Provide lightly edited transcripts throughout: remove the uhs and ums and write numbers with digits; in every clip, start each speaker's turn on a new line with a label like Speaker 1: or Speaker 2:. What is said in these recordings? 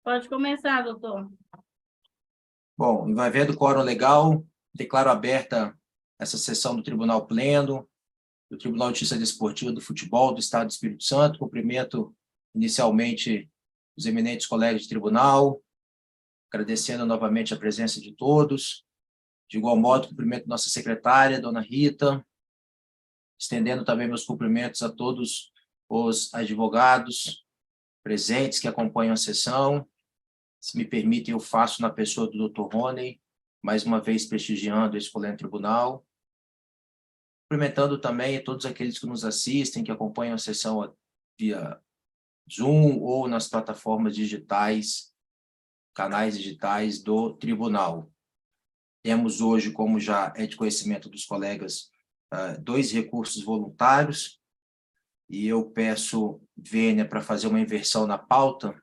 Speaker 1: Pode começar, doutor.
Speaker 2: Bom, vai vendo o quórum legal, declaro aberta essa sessão do Tribunal Pleno, do Tribunal de Justiça Desportiva do Futebol do Estado do Espírito Santo. Cumprimento inicialmente os eminentes colegas de tribunal, agradecendo novamente a presença de todos. De igual modo, cumprimento nossa secretária, dona Rita, estendendo também meus cumprimentos a todos os advogados presentes que acompanham a sessão. Se me permitem, eu faço na pessoa do Dr. Rony, mais uma vez prestigiando esse colega tribunal. Cumprimentando também todos aqueles que nos assistem, que acompanham a sessão via Zoom ou nas plataformas digitais, canais digitais do tribunal. Temos hoje, como já é de conhecimento dos colegas, 2 recursos voluntários, e eu peço vênia para fazer uma inversão na pauta,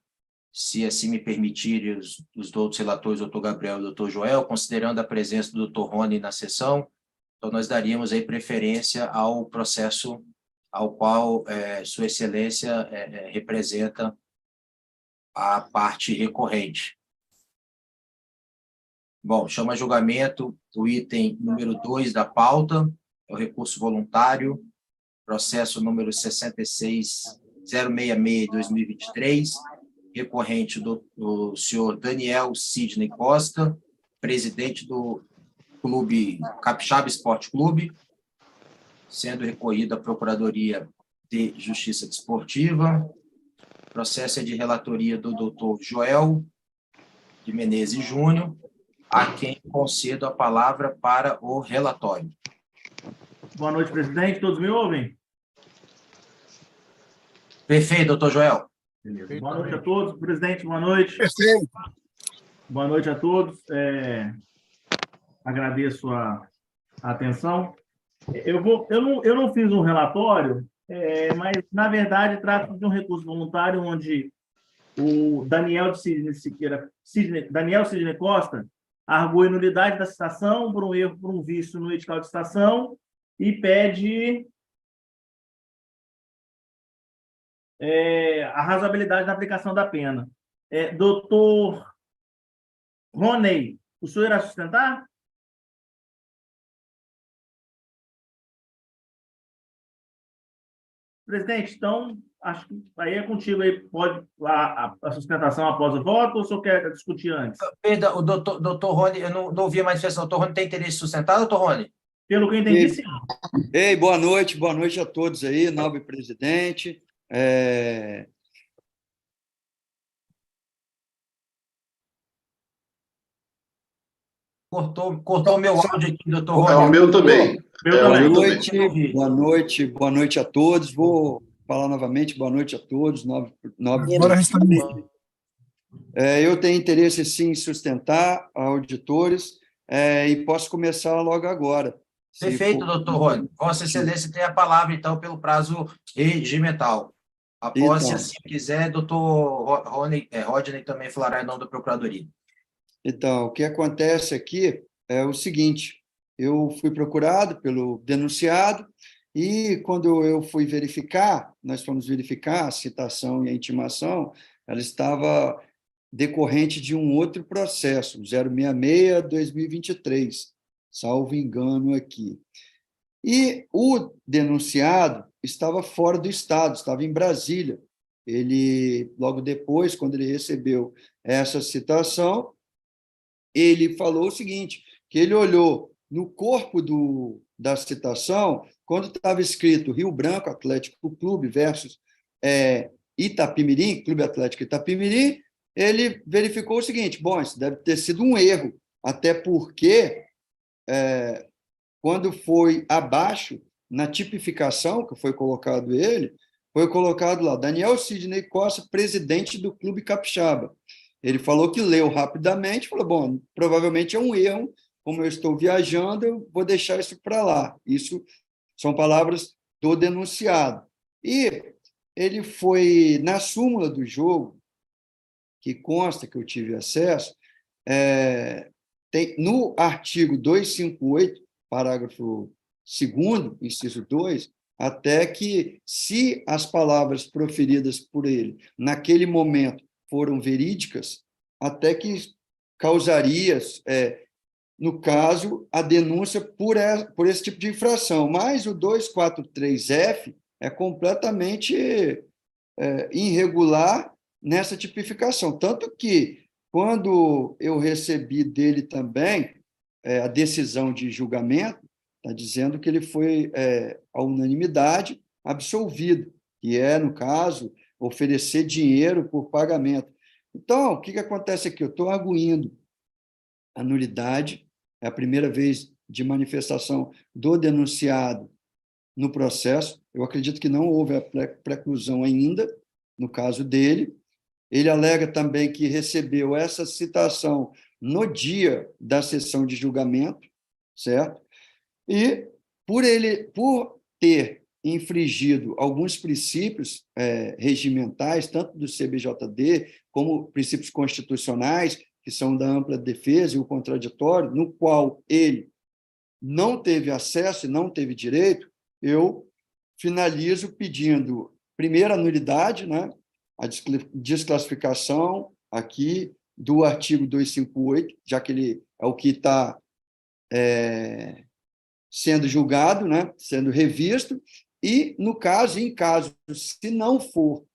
Speaker 2: se assim me permitirem os outros relatores, doutor Gabriel e doutor Joel, considerando a presença do doutor Rony na sessão, então nós daríamos aí preferência ao processo ao qual Sua Excelência representa a parte recorrente. Bom, chama a julgamento o item número 2 da pauta, é o recurso voluntário, processo número 66066/2023, recorrente do senhor Daniel Sidney Costa, presidente do Clube Capixaba Esporte Clube, sendo recorrido à Procuradoria de Justiça Desportiva. O processo é de relatoria do doutor Joel de Menezes Júnior, a quem concedo a palavra para o relatório.
Speaker 3: Boa noite, presidente. Todos me ouvem?
Speaker 2: Perfeito, doutor Joel.
Speaker 3: Beleza. Boa noite a todos. Presidente, boa noite.
Speaker 4: Perfeito.
Speaker 3: Boa noite a todos. Agradeço a atenção. Eu não fiz um relatório, mas, na verdade, trata de um recurso voluntário onde o Daniel Sidney Costa argui a nulidade da citação por um erro, por um vício no edital de citação e pede a razoabilidade da aplicação da pena. Doutor Rony, o senhor irá sustentar? Presidente, então, acho que aí é contigo. Aí pode a sustentação após o voto ou o senhor quer discutir antes?
Speaker 2: Perdão, o doutor Rony, eu não ouvi a manifestação. Doutor Rony tem interesse em sustentar, doutor Rony?
Speaker 3: Pelo que eu entendi, sim.
Speaker 4: Ei, boa noite a todos aí, nobre presidente.
Speaker 2: Cortou o meu áudio aqui, doutor Rony.
Speaker 5: O meu também.
Speaker 4: Boa noite a todos. Vou falar novamente, boa noite a todos. Eu tenho interesse, sim, em sustentar auditores e posso começar logo agora.
Speaker 2: Perfeito, doutor Rony. Vossa Excelência tem a palavra, então, pelo prazo regimental. Após, se assim quiser, doutor Rodney também falará em nome da Procuradoria.
Speaker 4: Então, o que acontece aqui é o seguinte: eu fui procurado pelo denunciado e, quando eu fui verificar, nós fomos verificar a citação e a intimação, ela estava decorrente de um outro processo, 066/2023, salvo engano aqui. E o denunciado estava fora do Estado, estava em Brasília. Ele, logo depois, quando ele recebeu essa citação, ele falou o seguinte, que ele olhou no corpo da citação, quando estava escrito Rio Branco Atlético Clube versus Itapimirim, Clube Atlético Itapimirim, ele verificou o seguinte: bom, isso deve ter sido um erro, até porque, quando foi abaixo, na tipificação que foi colocado ele, foi colocado lá, Daniel Sidney Costa, presidente do Clube Capixaba. Ele falou que leu rapidamente, falou, bom, provavelmente é um erro, como eu estou viajando, eu vou deixar isso para lá. Isso são palavras do denunciado. E ele foi, na súmula do jogo, que consta que eu tive acesso, no artigo 258, parágrafo 2º, inciso 2, até que, se as palavras proferidas por ele, naquele momento, foram verídicas, até que causaria, no caso, a denúncia por esse tipo de infração. Mas o 243F é completamente irregular nessa tipificação. Tanto que, quando eu recebi dele também a decisão de julgamento, está dizendo que ele foi, à unanimidade, absolvido, que é, no caso, oferecer dinheiro por pagamento. Então, o que acontece aqui? Eu estou arguindo a nulidade, é a primeira vez de manifestação do denunciado no processo. Eu acredito que não houve a preclusão ainda, no caso dele. Ele alega também que recebeu essa citação no dia da sessão de julgamento, certo? E por ter infringido alguns princípios regimentais, tanto do CBJD como princípios constitucionais, que são da ampla defesa e o contraditório, no qual ele não teve acesso e não teve direito, eu finalizo pedindo, primeiro, a nulidade, né? A desclassificação aqui do artigo 258, já que ele é o que está sendo julgado, né? Sendo revisto, e, no caso, em caso, se não for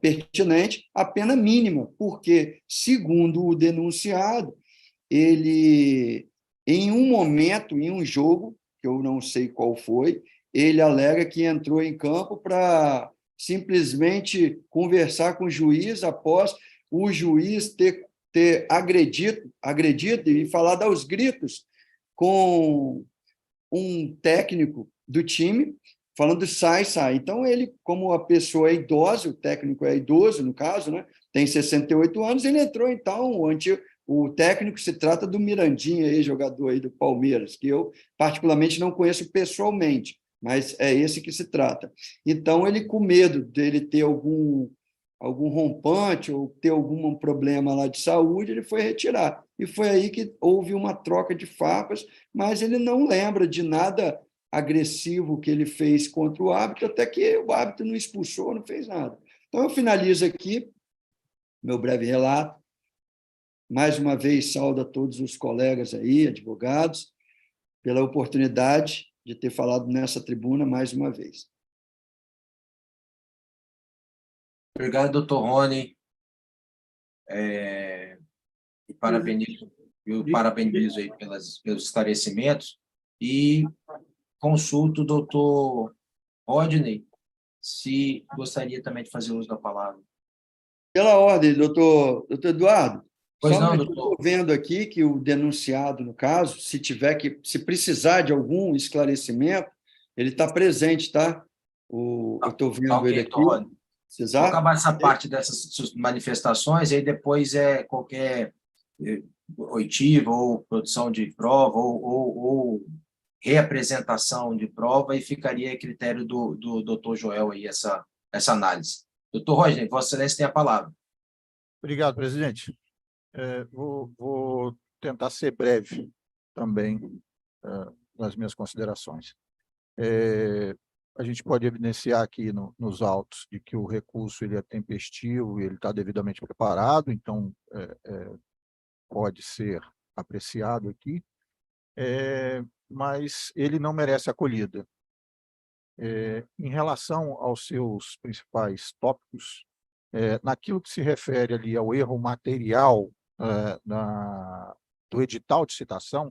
Speaker 4: pertinente, a pena mínima, porque, segundo o denunciado, ele, em um momento, em um jogo, que eu não sei qual foi, ele alega que entrou em campo para simplesmente conversar com o juiz após o juiz ter agredido e falado aos gritos com um técnico do time, falando sai, sai. Então, ele, como a pessoa é idosa, o técnico é idoso, no caso, né, tem 68 anos, ele entrou, então, o técnico se trata do Mirandinha, ex-jogador aí do Palmeiras, que eu, particularmente, não conheço pessoalmente, mas é esse que se trata. Então, ele, com medo dele ter algum rompante ou ter algum problema lá de saúde, ele foi retirar. E foi aí que houve uma troca de farpas, mas ele não lembra de nada agressivo que ele fez contra o árbitro, até que o árbitro não expulsou, não fez nada. Então, eu finalizo aqui meu breve relato. Mais uma vez, saúdo a todos os colegas aí, advogados, pela oportunidade de ter falado nessa tribuna mais uma vez.
Speaker 2: Obrigado, doutor Rony. E parabenizo aí pelos esclarecimentos. E consulto o doutor Rodney, se gostaria também de fazer uso da palavra.
Speaker 4: Pela ordem, doutor Eduardo.
Speaker 2: Pois
Speaker 4: Só
Speaker 2: não,
Speaker 4: eu
Speaker 2: doutor.
Speaker 4: estou vendo aqui que o denunciado, no caso, se precisar de algum esclarecimento, ele está presente, tá? Eu estou vendo
Speaker 2: Ok,
Speaker 4: ele aqui.
Speaker 2: doutor Rodney. Vou
Speaker 4: Precisar?
Speaker 2: acabar essa parte dessas manifestações, e aí depois qualquer oitiva ou produção de prova ou reapresentação de prova, e ficaria a critério do doutor Joel aí essa análise. Doutor Rodney, Vossa Excelência tem a palavra.
Speaker 1: Obrigado, presidente. Vou tentar ser breve também nas minhas considerações. A gente pode evidenciar aqui nos autos de que o recurso ele é tempestivo e ele está devidamente preparado, então pode ser apreciado aqui, mas ele não merece acolhida. Em relação aos seus principais tópicos, naquilo que se refere ali ao erro material do edital de citação,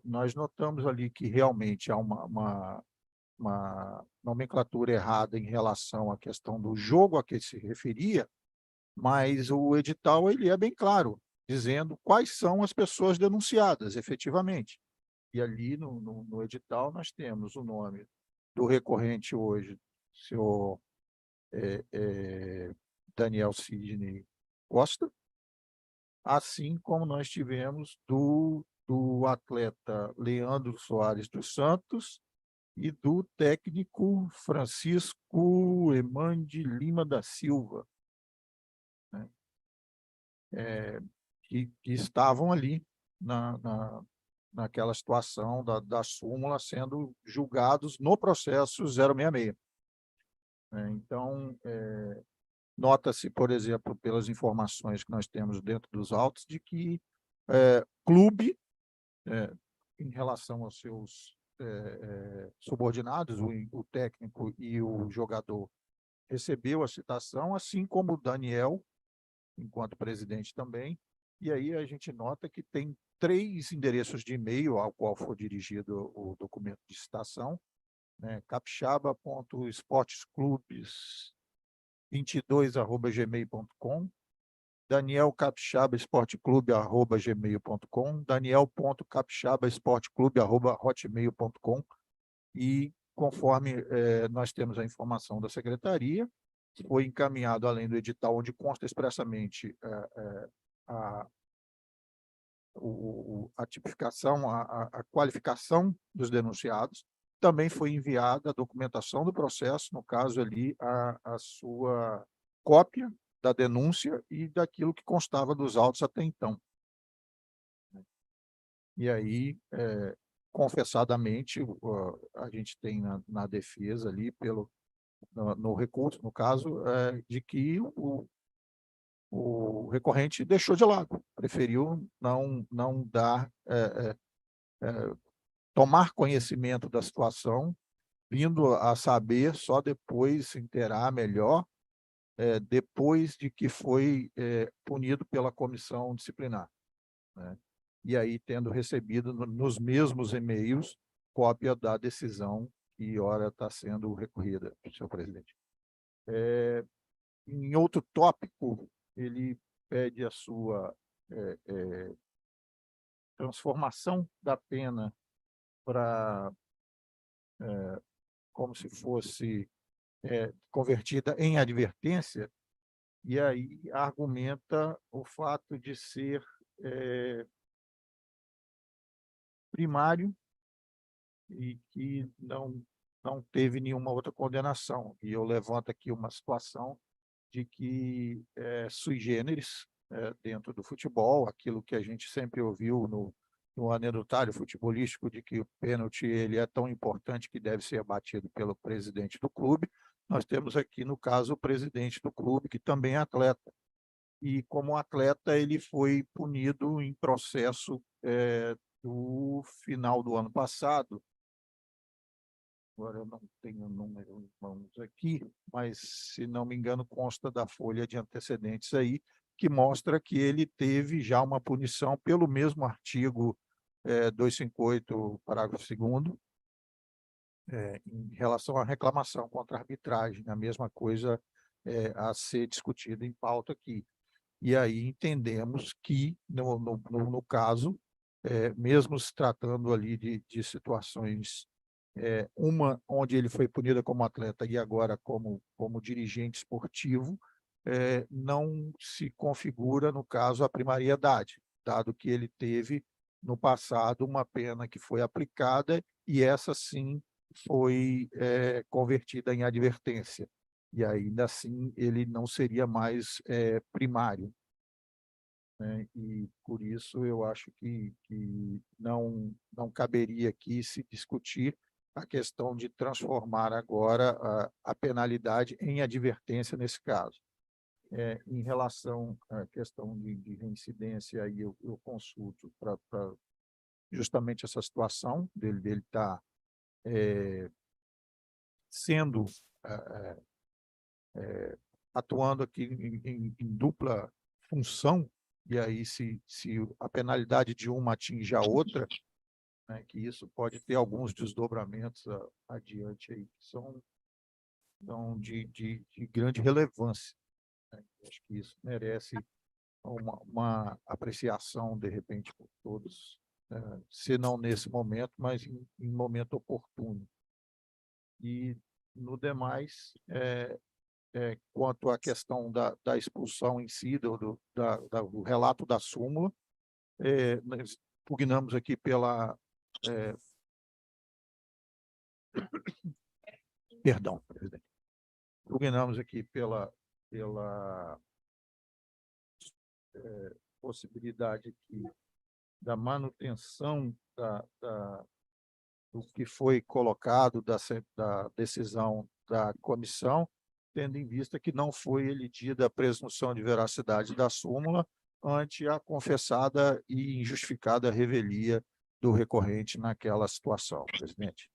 Speaker 1: nós notamos ali que realmente há uma nomenclatura errada em relação à questão do jogo a que se referia, mas o edital ele é bem claro, dizendo quais são as pessoas denunciadas, efetivamente. E ali no edital nós temos o nome do recorrente hoje, senhor Daniel Sidney Costa, assim como nós tivemos do atleta Leandro Soares dos Santos e do técnico Francisco Emande Lima da Silva, né? Que estavam ali naquela situação da súmula sendo julgados no processo 066. Então, Nota-se, por exemplo, pelas informações que nós temos dentro dos autos, de que clube, em relação aos seus subordinados, o técnico e o jogador, recebeu a citação, assim como o Daniel, enquanto presidente também, e aí a gente nota que tem 3 endereços de e-mail ao qual foi dirigido o documento de citação, né? capixaba.esportesclubes22@gmail.com, danielcapixabaesporteclube@gmail.com, daniel.capixabaesporteclube@hotmail.com, e conforme nós temos a informação da secretaria, foi encaminhado, além do edital, onde consta expressamente a tipificação, a qualificação dos denunciados, também foi enviada a documentação do processo, no caso ali, a sua cópia da denúncia e daquilo que constava dos autos até então. E aí, confessadamente, a gente tem na defesa ali, no recurso, no caso, de que o recorrente deixou de lado, preferiu não dar, tomar conhecimento da situação, vindo a saber só depois, se inteirar melhor, depois de que foi punido pela comissão disciplinar, né? E aí tendo recebido nos mesmos e-mails cópia da decisão que ora está sendo recorrida, senhor presidente. Em outro tópico, ele pede a sua transformação da pena para como se fosse convertida em advertência, e aí argumenta o fato de ser primário e que não teve nenhuma outra condenação. E eu levanto aqui uma situação de que sui generis dentro do futebol, aquilo que a gente sempre ouviu no anedotário futebolístico, de que o pênalti ele é tão importante que deve ser batido pelo presidente do clube. Nós temos aqui, no caso, o presidente do clube, que também é atleta. E, como atleta, ele foi punido em processo do final do ano passado. Agora eu não tenho o número em mãos aqui, mas, se não me engano, consta da folha de antecedentes aí, que mostra que ele teve já uma punição pelo mesmo artigo 258, parágrafo 2º, em relação à reclamação contra a arbitragem, a mesma coisa a ser discutida em pauta aqui. E aí entendemos que, no caso, mesmo se tratando ali de situações, uma onde ele foi punido como atleta e agora como dirigente esportivo, não se configura, no caso, a primariedade, dado que ele teve, no passado, uma pena que foi aplicada e essa, sim, foi convertida em advertência. E ainda assim ele não seria mais primário, né? E por isso eu acho que não caberia aqui se discutir a questão de transformar agora a penalidade em advertência nesse caso. Em relação à questão de reincidência, aí eu consulto para justamente essa situação dele estar sendo atuando aqui em dupla função, e aí se a penalidade de uma atinge a outra, né, que isso pode ter alguns desdobramentos adiante aí, que são de grande relevância, né? Acho que isso merece uma apreciação, de repente, por todos, se não nesse momento, mas em momento oportuno. E, no demais, quanto à questão da expulsão em si, do relato da súmula, nós pugnamos aqui pela... perdão, presidente. Pugnamos aqui pela possibilidade aqui da manutenção do que foi colocado da decisão da comissão, tendo em vista que não foi elidida a presunção de veracidade da súmula ante a confessada e injustificada revelia do recorrente naquela situação, presidente.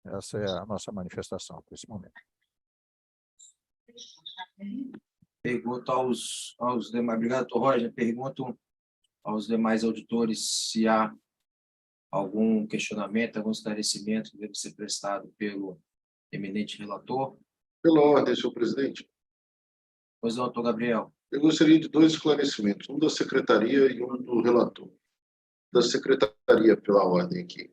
Speaker 1: Essa é a nossa manifestação por esse momento.
Speaker 2: Pergunto aos demais. Obrigado, doutor Roger. Pergunto aos demais auditores se há algum questionamento, algum esclarecimento que deve ser prestado pelo eminente relator.
Speaker 5: Pela ordem, senhor presidente.
Speaker 2: Pois não, doutor Gabriel.
Speaker 5: Eu gostaria de 2 esclarecimentos, um da secretaria e um do relator. Da secretaria, pela ordem aqui.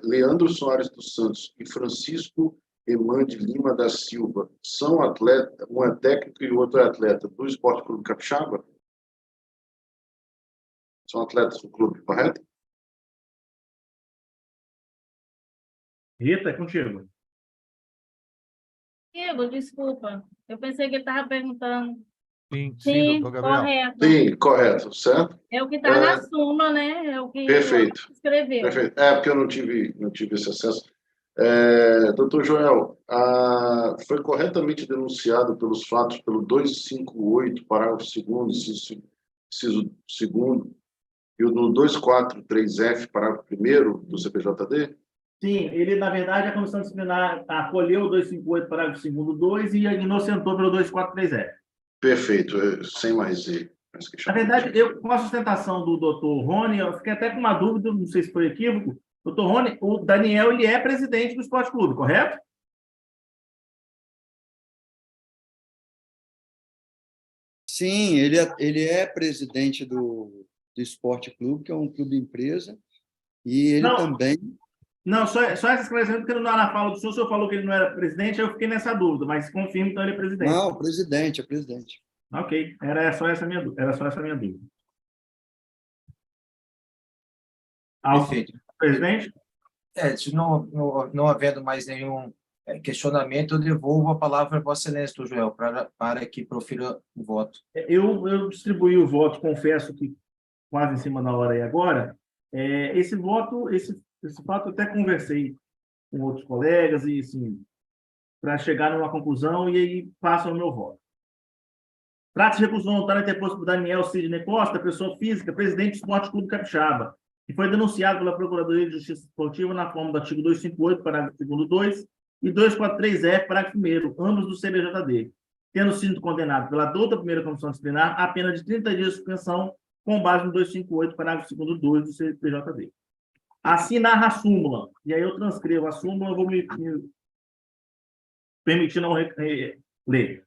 Speaker 5: Leandro Soares dos Santos e Francisco Emande Lima da Silva são atletas, um é técnico e o outro é atleta do Esporte Clube Capixaba? São atletas do clube, correto?
Speaker 3: Rita, é contigo.
Speaker 6: Diego, desculpa. Eu pensei que ele estava perguntando.
Speaker 1: Sim,
Speaker 6: Sim,
Speaker 1: doutor Gabriel.
Speaker 6: correto.
Speaker 5: Sim, correto, certo?
Speaker 6: É o que está na súmula, né? É o que
Speaker 5: Perfeito.
Speaker 6: escreveu.
Speaker 5: Perfeito. Porque eu não tive esse acesso. Doutor Joel, foi corretamente denunciado pelos fatos pelo 258, parágrafo 2º, inciso 2º, e o no 243F, parágrafo 1º do CPJD?
Speaker 3: Sim, ele, na verdade, a comissão disciplinar acolheu o 258, parágrafo 2º, 2 e inocentou pelo 243F.
Speaker 5: Perfeito, sem mais
Speaker 3: Na verdade, com a sustentação do doutor Rony, eu fiquei até com uma dúvida, não sei se foi equívoco. Doutor Rony, o Daniel, ele é presidente do Esporte Clube, correto?
Speaker 4: Sim, ele é presidente do Esporte Clube, que é um clube empresa, e ele também...
Speaker 3: Não, só esse esclarecimento, porque na fala do senhor falou que ele não era presidente, aí eu fiquei nessa dúvida, mas confirmo, então ele é presidente.
Speaker 4: Não, presidente, é presidente.
Speaker 3: Ok, era só essa minha dúvida.
Speaker 2: Perfeito.
Speaker 3: Presidente?
Speaker 2: Se não havendo mais nenhum questionamento, eu devolvo a palavra a Vossa Excelência, doutor Joel, para que profira o voto.
Speaker 3: Eu distribuí o voto, confesso que quase em cima da hora aí agora. Esse fato eu até conversei com outros colegas e, assim, para chegar numa conclusão, e aí passo o meu voto. Trata-se de recurso voluntário interposto por Daniel Sidney Costa, pessoa física, presidente do Esporte Clube Capixaba, que foi denunciado pela Procuradoria de Justiça Esportiva na forma do artigo 258, parágrafo 2º, 2 e 243F, parágrafo 1º, ambos do CBJD, tendo sido condenado pela douta primeira comissão disciplinar a pena de 30 dias de suspensão com base no 258, parágrafo 2º, 2 do CBJD. Assim narra a súmula, e aí eu transcrevo a súmula, eu vou me permitir não ler.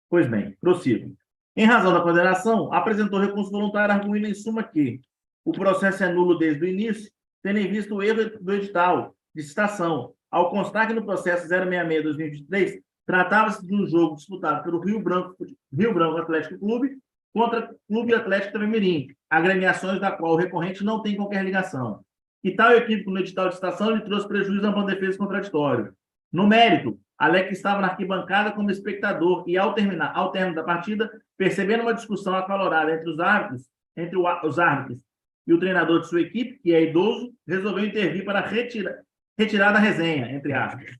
Speaker 3: Pois bem, prossigo. Em razão da condenação, apresentou recurso voluntário arguindo em suma que o processo é nulo desde o início, tendo em vista o erro do edital de citação, ao constar que no processo 066-2023 tratava-se de um jogo disputado pelo Rio Branco Atlético Clube contra Clube Atlético Itapemirim, agremiações da qual o recorrente não tem qualquer ligação. E tal equívoco no edital de citação lhe trouxe prejuízo à boa defesa contraditório. No mérito, alega que estava na arquibancada como espectador e, ao término da partida, percebendo uma discussão acalorada entre os árbitros e o treinador de sua equipe, que é idoso, resolveu intervir para retirar da resenha, entre aspas.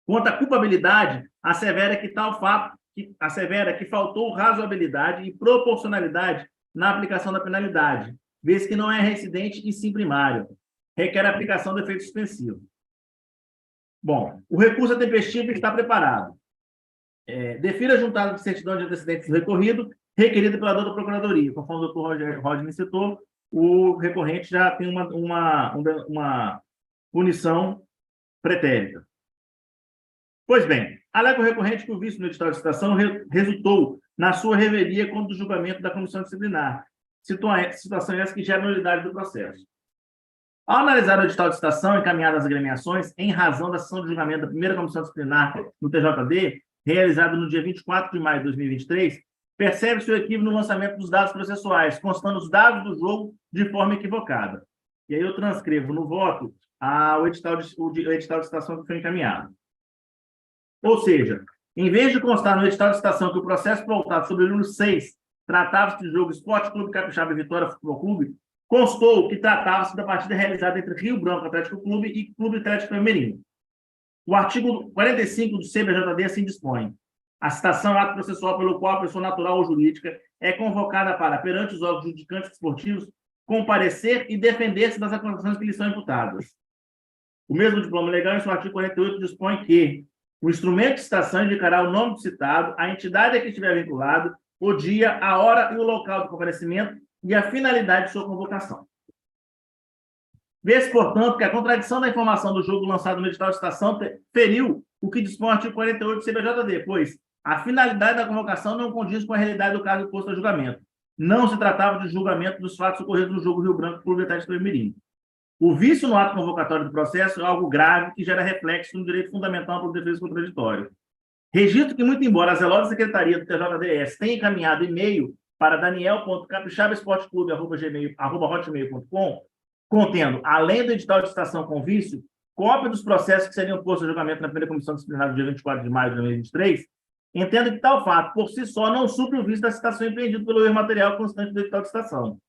Speaker 3: Quanto à culpabilidade, assevera que faltou razoabilidade e proporcionalidade na aplicação da penalidade, vez que não é reincidente e sim primário. Requer a aplicação do efeito suspensivo. Bom, o recurso tempestivo está preparado. Defira a juntada de certidão de antecedentes do recorrido, requerida pela doutora Procuradoria. Conforme o doutor Roger me citou, o recorrente já tem uma punição pretérita. Pois bem, alega o recorrente que o vício no edital de citação resultou na sua revelia contra o julgamento da comissão disciplinar, situação essa que gera nulidade do processo. Ao analisar o edital de citação encaminhado às agremiações, em razão da sessão de julgamento da primeira comissão disciplinar no TJD, realizada no dia 24 de maio de 2023, percebe-se o equívoco no lançamento dos dados processuais, constando os dados do jogo de forma equivocada. E aí eu transcrevo no voto o edital de citação que foi encaminhado. Ou seja, em vez de constar no edital de citação que o processo pautado sobre o número 6 tratava-se de jogo Esporte Clube Capixaba e Vitória Futebol Clube, constou que tratava-se da partida realizada entre Rio Branco Atlético Clube e Clube Atlético Itapemirim. O artigo 45 do CBJD assim dispõe. A citação é ato processual pelo qual a pessoa natural ou jurídica é convocada para, perante os órgãos judicantes esportivos, comparecer e defender-se das acusações que lhe são imputadas. O mesmo diploma legal, em seu artigo 48, dispõe que o instrumento de citação indicará o nome do citado, a entidade a que estiver vinculado, o dia, a hora e o local do comparecimento e a finalidade de sua convocação. Vê-se, portanto, que a contradição da informação do jogo lançado no edital de citação feriu o que dispõe o artigo 48 do CBJD, pois a finalidade da convocação não condiz com a realidade do caso posto a julgamento. Não se tratava de julgamento dos fatos ocorridos no jogo Rio Branco Clube Atlético de Mirim. O vício no ato convocatório do processo é algo grave que gera reflexo no direito fundamental para o defesa contraditório. Registro que, muito embora a zelosa secretaria do TJDS tenha encaminhado e-mail para daniel.capixabaesporteclube@hotmail.com, contendo, além do edital de citação com vício, cópia dos processos que seriam postos a julgamento na primeira comissão disciplinar do dia 24 de maio de 2023, entendo que tal fato, por si só, não supre o vício da citação empreendido pelo erro material constante do edital de citação.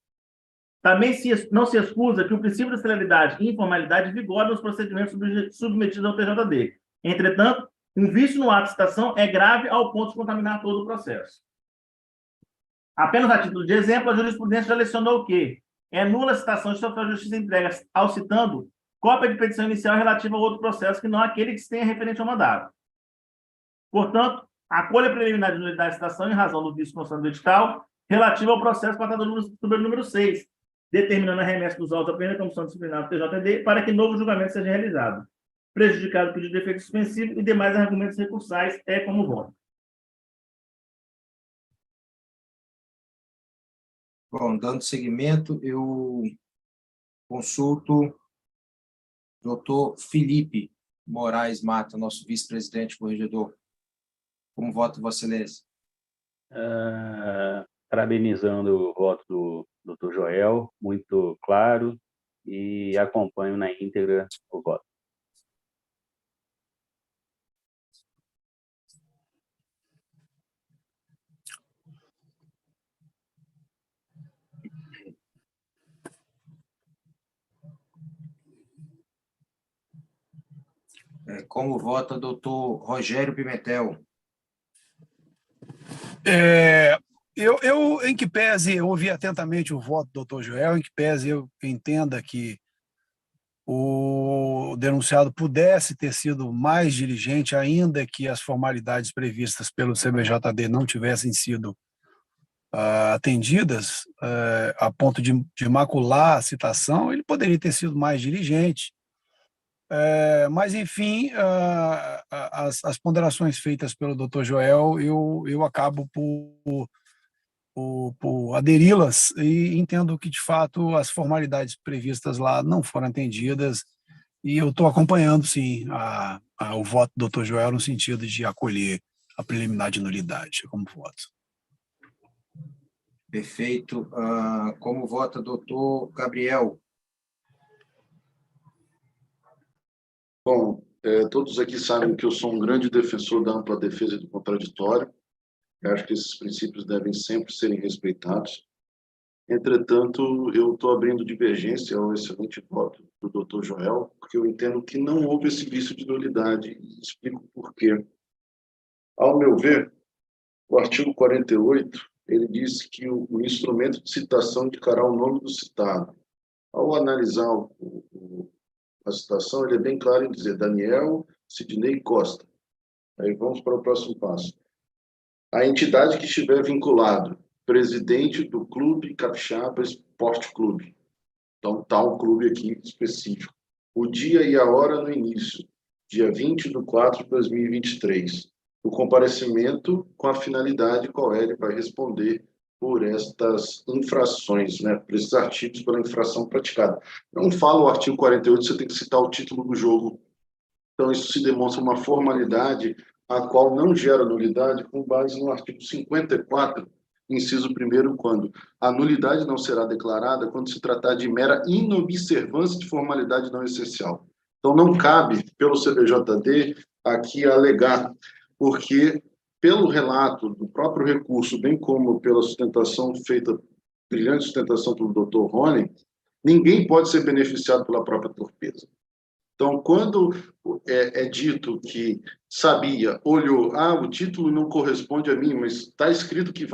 Speaker 3: Também não se excusa que o princípio da celeridade e informalidade vigora nos procedimentos submetidos ao TJD. Entretanto, um vício no ato de citação é grave ao ponto de contaminar todo o processo. Apenas a título de exemplo, a jurisprudência já lecionou que é nula a citação de sua justiça entrega ao citando cópia de petição inicial relativa a outro processo que não aquele que se tenha referente ao mandado. Portanto, acolha preliminar de nulidade de citação em razão do vício constante do edital relativo ao processo tratado sobre o número 6, determinando a remessa dos autos à primeira comissão disciplinar do TJD para que novo julgamento seja realizado, prejudicado o pedido de efeito suspensivo e demais argumentos recursais como voto.
Speaker 2: Bom, dando seguimento, eu consulto o doutor Felipe Moraes Mata, nosso vice-presidente corregedor. Como vota Vossa Excelência?
Speaker 7: Parabenizando o voto do Dr. Joel, muito claro, e acompanho na íntegra o voto.
Speaker 2: Como vota doutor Rogério Pimentel?
Speaker 8: Em que pese, eu ouvi atentamente o voto do doutor Joel, em que pese eu entenda que o denunciado pudesse ter sido mais diligente, ainda que as formalidades previstas pelo CBJD não tivessem sido atendidas, a ponto de macular a citação, ele poderia ter sido mais diligente. Mas, enfim, as ponderações feitas pelo Dr. Joel, eu acabo por aderi-las e entendo que, de fato, as formalidades previstas lá não foram atendidas e eu estou acompanhando, sim, o voto do Dr. Joel no sentido de acolher a preliminar de nulidade como voto.
Speaker 2: Perfeito. Como vota doutor Gabriel?
Speaker 5: Bom, todos aqui sabem que eu sou um grande defensor da ampla defesa e do contraditório. Eu acho que esses princípios devem sempre serem respeitados. Entretanto, eu estou abrindo divergência ao excelente voto do Dr. Joel, porque eu entendo que não houve esse vício de nulidade, e explico por quê. Ao meu ver, o artigo 48, ele diz que o instrumento de citação indicará o nome do citado. Ao analisar a citação, ele é bem claro em dizer Daniel Sidney Costa. Aí vamos para o próximo passo. A entidade que estiver vinculado, presidente do Clube Capixaba Esporte Clube. Então, está um clube aqui específico. O dia e a hora no início, dia 20/4/2023. O comparecimento com a finalidade qual ele vai responder por estas infrações, né, por esses artigos pela infração praticada. Não fala o artigo 48, você tem que citar o título do jogo. Então, isso se demonstra uma formalidade a qual não gera nulidade com base no artigo 54, inciso 1º, quando a nulidade não será declarada quando se tratar de mera inobservância de formalidade não essencial. Então, não cabe, pelo CBJD, aqui alegar, porque pelo relato do próprio recurso, bem como pela sustentação feita, brilhante sustentação pelo Dr. Rony, ninguém pode ser beneficiado pela própria torpeza. Então, quando é dito que sabia, olhou, o título não corresponde a mim, mas está escrito que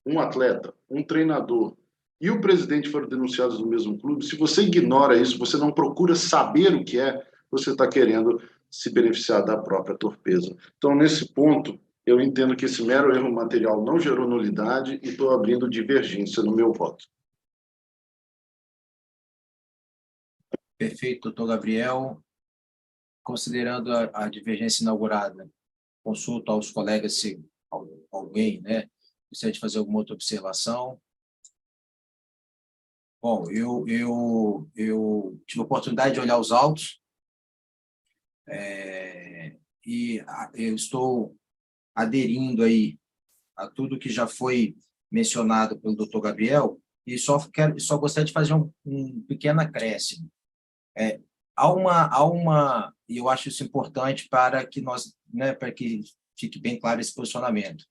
Speaker 5: um atleta, um treinador e o presidente foram denunciados no mesmo clube. Se você ignora isso, você não procura saber o que é, você está querendo se beneficiar da própria torpeza. Então, nesse ponto, eu entendo que esse mero erro material não gerou nulidade e estou abrindo divergência no meu voto.
Speaker 2: Perfeito, doutor Gabriel. Considerando a divergência inaugurada, consulto aos colegas se alguém, né, gostaria de fazer alguma outra observação. Bom, eu tive a oportunidade de olhar os autos, e eu estou aderindo aí a tudo que já foi mencionado pelo doutor Gabriel, e só gostaria de fazer um pequeno acréscimo. E eu acho isso importante para que nós, né, para que fique bem claro esse posicionamento.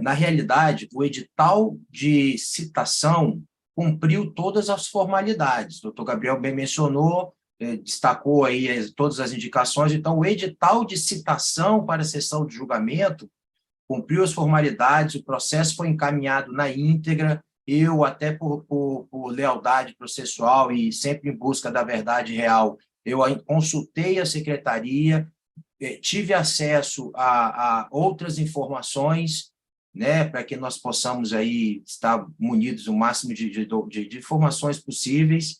Speaker 2: Na realidade, o edital de citação cumpriu todas as formalidades. O doutor Gabriel bem mencionou, destacou aí todas as indicações. Então, o edital de citação para a sessão de julgamento cumpriu as formalidades, o processo foi encaminhado na íntegra. Eu, até por lealdade processual e sempre em busca da verdade real, eu consultei a secretaria, tive acesso a outras informações, né, para que nós possamos aí estar munidos o máximo de informações possíveis,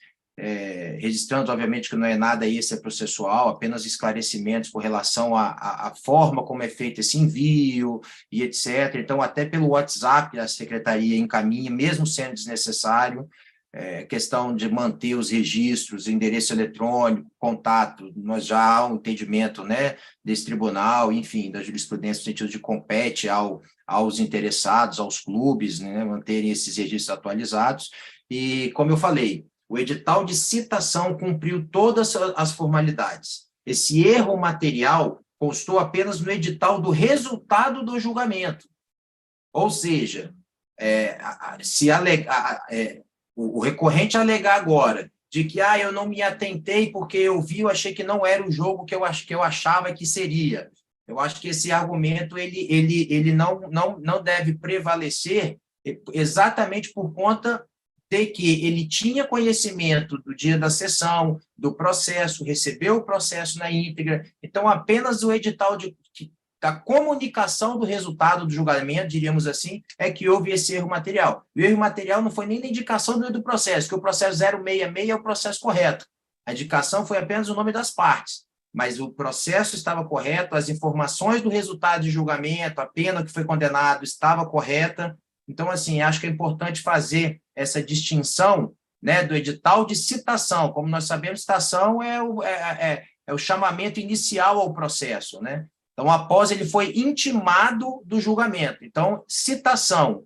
Speaker 2: registrando, obviamente, que não é nada processual, apenas esclarecimentos com relação à forma como é feito esse envio e etc. Então, até pelo WhatsApp, a secretaria encaminha, mesmo sendo desnecessário, questão de manter os registros, endereço eletrônico, contato, nós já há um entendimento, né, desse tribunal, enfim, da jurisprudência no sentido de compete aos interessados, aos clubes, né, manterem esses registros atualizados. E, como eu falei, o edital de citação cumpriu todas as formalidades. Esse erro material constou apenas no edital do resultado do julgamento. Ou seja, se o recorrente alegar agora de que eu não me atentei porque eu achei que não era o jogo que eu achava que seria. Eu acho que esse argumento ele não deve prevalecer exatamente por conta de que ele tinha conhecimento do dia da sessão, do processo, recebeu o processo na íntegra, então apenas o edital da comunicação do resultado do julgamento, diríamos assim, é que houve esse erro material. O erro material não foi nem na indicação do processo, que o processo 066 é o processo correto. A indicação foi apenas o nome das partes, mas o processo estava correto, as informações do resultado de julgamento, a pena que foi condenado estava correta. Então, assim, acho que é importante fazer essa distinção, né, do edital de citação. Como nós sabemos, citação é o chamamento inicial ao processo, né? Então, após ele foi intimado do julgamento. Então, citação,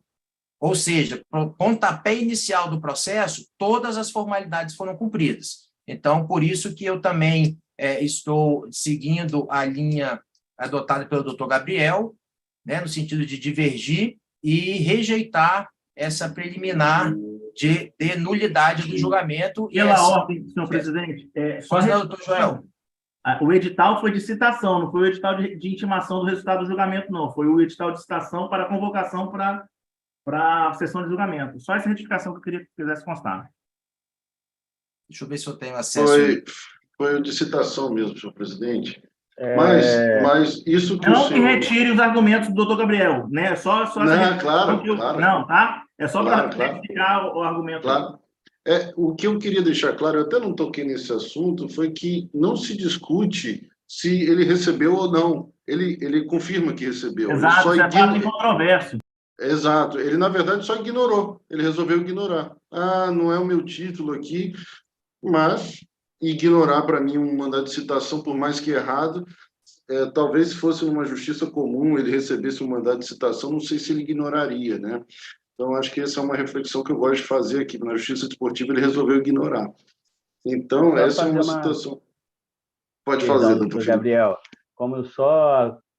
Speaker 2: ou seja, pontapé inicial do processo, todas as formalidades foram cumpridas. Então, por isso que eu também estou seguindo a linha adotada pelo doutor Gabriel, né, no sentido de divergir e rejeitar essa preliminar de nulidade do julgamento.
Speaker 3: Pela ordem, senhor presidente.
Speaker 2: Doutor Joel.
Speaker 3: O edital foi de citação, não foi o edital de intimação do resultado do julgamento, não. Foi o edital de citação para convocação para a sessão de julgamento. Só essa retificação que eu queria que fizesse constar.
Speaker 2: Deixa eu ver se eu tenho acesso.
Speaker 5: Foi o de citação mesmo, senhor presidente. Mas isso que
Speaker 3: não
Speaker 5: o senhor...
Speaker 3: que retire os argumentos do doutor Gabriel, né? Só
Speaker 5: não, claro.
Speaker 3: Não, tá? É só para
Speaker 5: claro.
Speaker 3: retificar o argumento.
Speaker 5: Claro. O que eu queria deixar claro, eu até não toquei nesse assunto, foi que não se discute se ele recebeu ou não. Ele confirma que recebeu.
Speaker 3: Exato, já estava em controvérsia.
Speaker 5: Exato. Ele, na verdade, só ignorou. Ele resolveu ignorar. Não é o meu título aqui, mas ignorar, para mim, um mandado de citação, por mais que errado, talvez se fosse numa justiça comum, ele recebesse um mandado de citação, não sei se ele ignoraria, né? Então, acho que essa é uma reflexão que eu gosto de fazer aqui. Na justiça desportiva, ele resolveu ignorar. Então, essa é uma situação... Pode fazer, doutor
Speaker 7: Gabriel. Como eu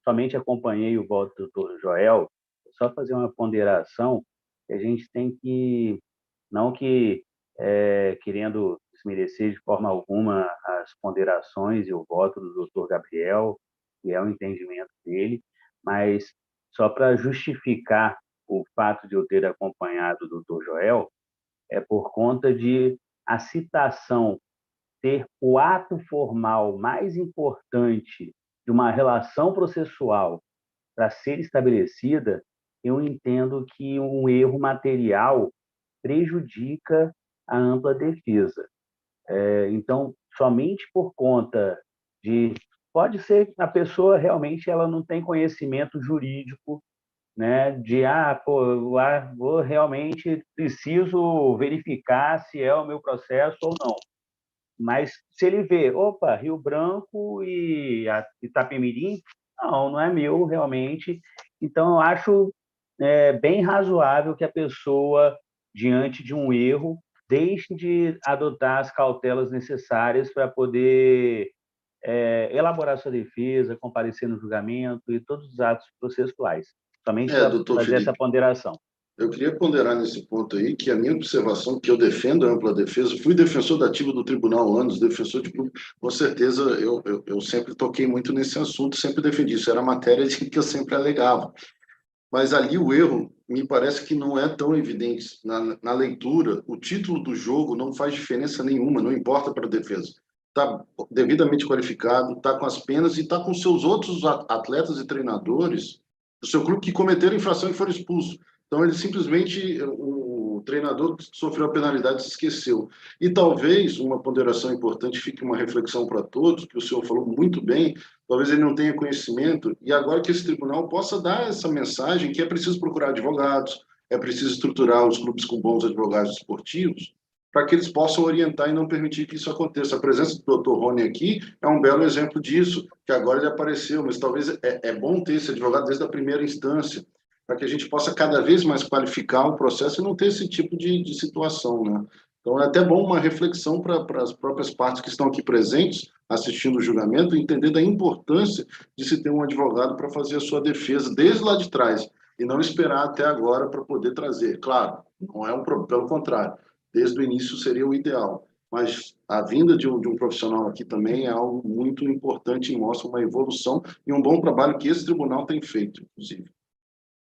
Speaker 7: somente acompanhei o voto do doutor Joel, só fazer uma ponderação, que a gente tem que, não que querendo desmerecer de forma alguma as ponderações e o voto do doutor Gabriel, que é o entendimento dele, mas só para justificar o fato de eu ter acompanhado o doutor Joel, é por conta de a citação ter o ato formal mais importante de uma relação processual para ser estabelecida, eu entendo que um erro material prejudica a ampla defesa. Então, somente por conta de... Pode ser que a pessoa realmente ela não tem conhecimento jurídico, né, de, vou realmente preciso verificar se é o meu processo ou não. Mas se ele vê, opa, Rio Branco e Itapemirim, não é meu realmente. Então, eu acho bem razoável que a pessoa, diante de um erro, deixe de adotar as cautelas necessárias para poder elaborar sua defesa, comparecer no julgamento e todos os atos processuais. Somente para
Speaker 5: doutor
Speaker 7: fazer
Speaker 5: Felipe,
Speaker 7: essa ponderação.
Speaker 5: eu queria ponderar nesse ponto aí que a minha observação, que eu defendo a ampla defesa, fui defensor dativo do tribunal há anos, defensor de público, com certeza eu sempre toquei muito nesse assunto, sempre defendi, isso era matéria de que eu sempre alegava. Mas ali o erro, me parece que não é tão evidente. Na leitura, o título do jogo não faz diferença nenhuma, não importa para a defesa. Está devidamente qualificado, está com as penas e está com seus outros atletas e treinadores do seu clube que cometeram infração e foram expulsos. Então, ele simplesmente, o treinador que sofreu a penalidade se esqueceu. E talvez uma ponderação importante, fique uma reflexão para todos, que o senhor falou muito bem, talvez ele não tenha conhecimento, e agora que esse tribunal possa dar essa mensagem que é preciso procurar advogados, é preciso estruturar os clubes com bons advogados esportivos, para que eles possam orientar e não permitir que isso aconteça. A presença do Dr. Rony aqui é um belo exemplo disso, que agora ele apareceu, mas talvez é bom ter esse advogado desde a primeira instância, para que a gente possa cada vez mais qualificar o processo e não ter esse tipo de situação, né? Então, é até bom uma reflexão para as próprias partes que estão aqui presentes, assistindo o julgamento, entender da importância de se ter um advogado para fazer a sua defesa desde lá de trás, e não esperar até agora para poder trazer. Claro, não é um problema, pelo contrário, desde o início seria o ideal, mas a vinda de um profissional aqui também é algo muito importante e mostra uma evolução e um bom trabalho que esse tribunal tem feito, inclusive.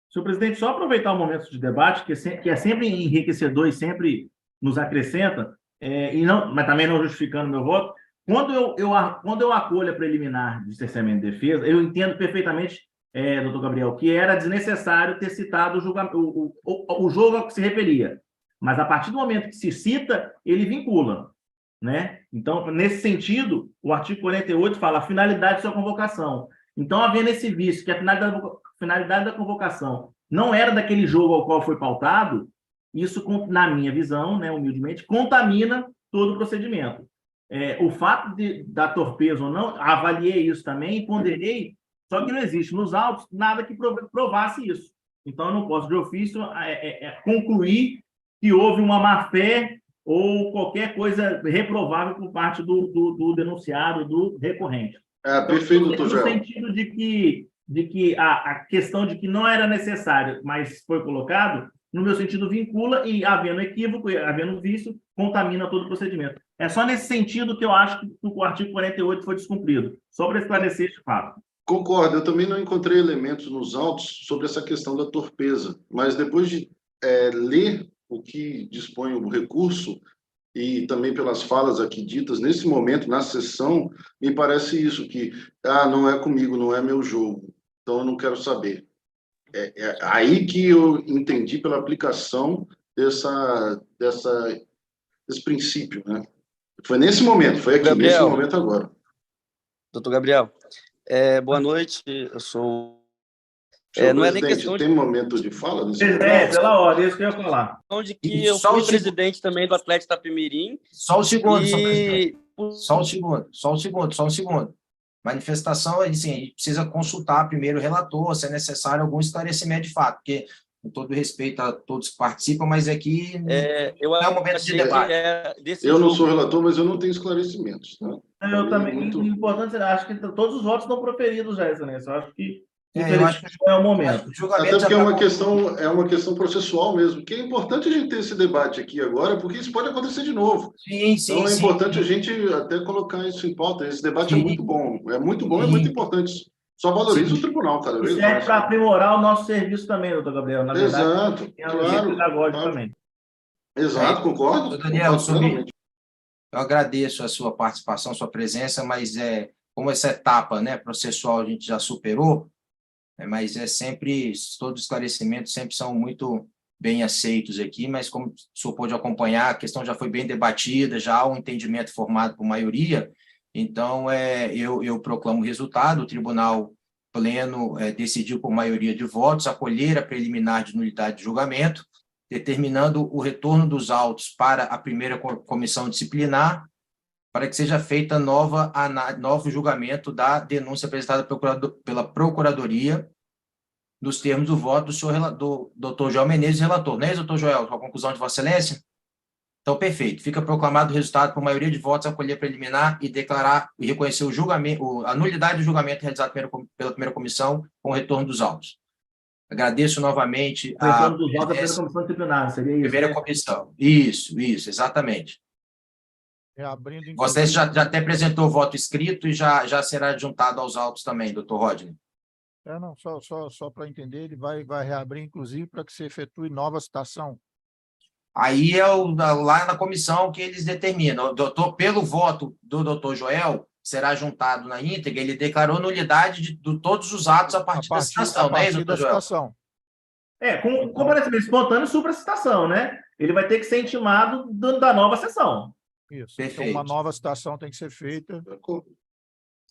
Speaker 3: Senhor presidente, só aproveitar o momento de debate, que é sempre enriquecedor e sempre nos acrescenta, mas também não justificando meu voto, quando eu acolho a preliminar de cerceamento de defesa, eu entendo perfeitamente, doutor Gabriel, que era desnecessário ter citado o jogo ao que se referia. Mas, a partir do momento que se cita, ele vincula, né? Então, nesse sentido, o artigo 48 fala a finalidade de sua convocação. Então, havendo esse vício, que a finalidade da convocação não era daquele jogo ao qual foi pautado, isso, na minha visão, né, humildemente, contamina todo o procedimento. O fato da torpeza ou não, avaliei isso também e ponderei, só que não existe nos autos nada que provasse isso. Então, eu não posso, de ofício, concluir que houve uma má-fé ou qualquer coisa reprovável por parte do denunciado, do recorrente.
Speaker 5: Perfeito, doutor Joel.
Speaker 3: No sentido de que a questão de que não era necessário, mas foi colocado, no meu sentido, vincula e, havendo equívoco, havendo vício, contamina todo o procedimento. É só nesse sentido que eu acho que o artigo 48 foi descumprido, só para esclarecer esse fato.
Speaker 5: Concordo, eu também não encontrei elementos nos autos sobre essa questão da torpeza, mas depois de ler o que dispõe o recurso, e também pelas falas aqui ditas, nesse momento, na sessão, me parece isso, que não é comigo, não é meu jogo, então eu não quero saber. Aí que eu entendi pela aplicação desse princípio, né? Foi nesse momento, foi aqui, Gabriel, nesse momento agora.
Speaker 9: Doutor Gabriel, boa noite, eu sou...
Speaker 5: não é nem questão tem momento de fala?
Speaker 3: Pela ordem, é isso que eu ia falar.
Speaker 9: De que eu fui presidente também do Atlético Itapemirim.
Speaker 2: Só um segundo, só um segundo. Manifestação, assim, a gente precisa consultar primeiro o relator, se é necessário algum esclarecimento de fato, porque, com todo respeito a todos que participam, mas aqui não é um momento de debate.
Speaker 5: Eu não sou relator, mas eu não tenho esclarecimentos. Tá?
Speaker 3: Eu também, muito importante, acho que todos os votos estão proferidos já, Excelência. Eu acho que
Speaker 2: eu acho que
Speaker 3: é o momento.
Speaker 5: Até porque é uma questão processual mesmo, que é importante a gente ter esse debate aqui agora, porque isso pode acontecer de novo.
Speaker 2: Sim,
Speaker 5: então é importante a gente até colocar isso em pauta. Esse debate é muito bom. É muito bom, é muito importante. Só valoriza o tribunal cada
Speaker 3: E
Speaker 5: vez
Speaker 3: serve
Speaker 5: mais.
Speaker 3: para aprimorar o nosso serviço também, doutor Gabriel. Na verdade,
Speaker 5: Exato,
Speaker 3: é um jeito pedagógico
Speaker 5: claro.
Speaker 3: também.
Speaker 5: Exato, concordo.
Speaker 2: Daniel,
Speaker 5: Concordo plenamente.
Speaker 2: eu agradeço a sua participação, sua presença, mas como essa etapa, né, processual a gente já superou, mas sempre, todos os esclarecimentos sempre são muito bem aceitos aqui, mas como o senhor pôde acompanhar, a questão já foi bem debatida, já há um entendimento formado por maioria, então eu proclamo o resultado, o Tribunal Pleno decidiu por maioria de votos acolher a preliminar de nulidade de julgamento, determinando o retorno dos autos para a primeira comissão disciplinar, para que seja feita novo julgamento da denúncia apresentada pela Procuradoria, nos termos do voto do doutor Joel Menezes, relator. Não é isso, doutor Joel? Com a conclusão de Vossa Excelência? Então, perfeito. Fica proclamado o resultado por maioria de votos, acolher preliminar e declarar e reconhecer o julgamento, a nulidade do julgamento realizado pela primeira comissão com o retorno dos autos. Agradeço novamente
Speaker 3: O retorno dos votos da primeira comissão disciplinar, seria isso?
Speaker 2: primeira
Speaker 3: né?
Speaker 2: comissão. Isso, exatamente.
Speaker 1: Reabrindo,
Speaker 2: Vossa Excelência já até apresentou o voto escrito e já será adjuntado aos autos também, doutor Rodney.
Speaker 1: não, só para entender, ele vai reabrir, inclusive, para que se efetue nova citação.
Speaker 2: Aí lá na comissão que eles determinam. Pelo voto do doutor Joel, será juntado na íntegra, ele declarou nulidade de todos os atos a partir da citação, não é isso, doutor Joel?
Speaker 1: Citação.
Speaker 3: Com comparecimento espontâneo, supra citação, né? Ele vai ter que ser intimado da nova sessão.
Speaker 1: Isso.
Speaker 2: Perfeito.
Speaker 1: Então, uma nova citação tem que ser feita.